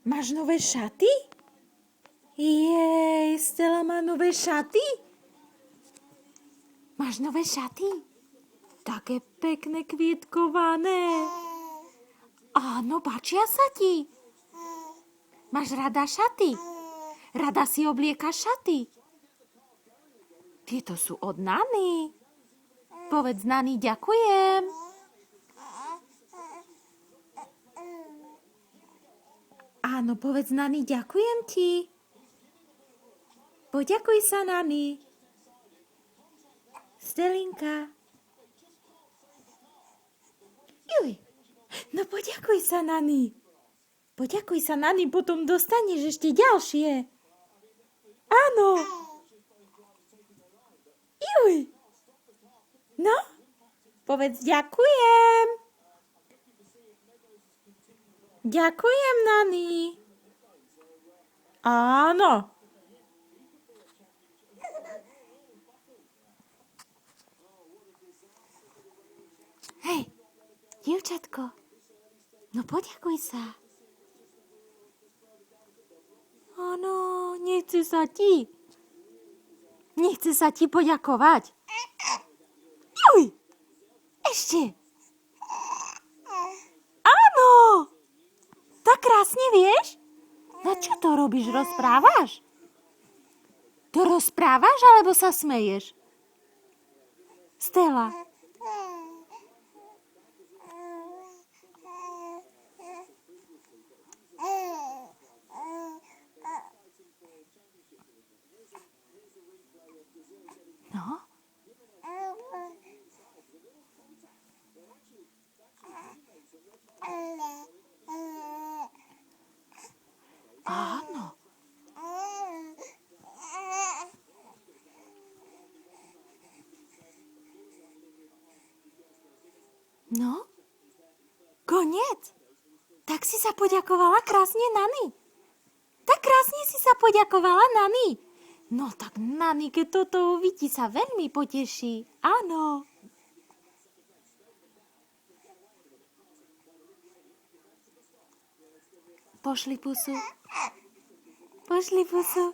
Máš nové šaty? Jej, Stella má nové šaty? Máš nové šaty? Také pekné kvietkované. Áno, páčia sa ti? Máš rada šaty? Rada si obliekaš šaty? Tieto sú od Nany. Povedz Nany ďakujem. Áno, povedz Nany ďakujem ti. Poďakuj sa Nany. Stelinka. Juj, no poďakuj sa Nany. Poďakuj sa Nany, potom dostaneš ešte ďalšie. Áno. Juj. No, povedz ďakujem. Ďakujem, Nany. Áno. Hej, dievčatko, no poďakuj sa. Áno, nechce sa ti. Nechce sa ti poďakovať. Juj, ešte. Áno, tak krásne vieš? Na čo to robíš, rozprávaš? To rozprávaš, alebo sa smeješ? Stella. No? Áno. No? Koniec. Tak si sa poďakovala krásne Nany. Tak krásne si sa poďakovala Nany. No tak Nany, keď toto uvidí, sa veľmi poteší. Áno. Pošli pusu. Pošli pusu.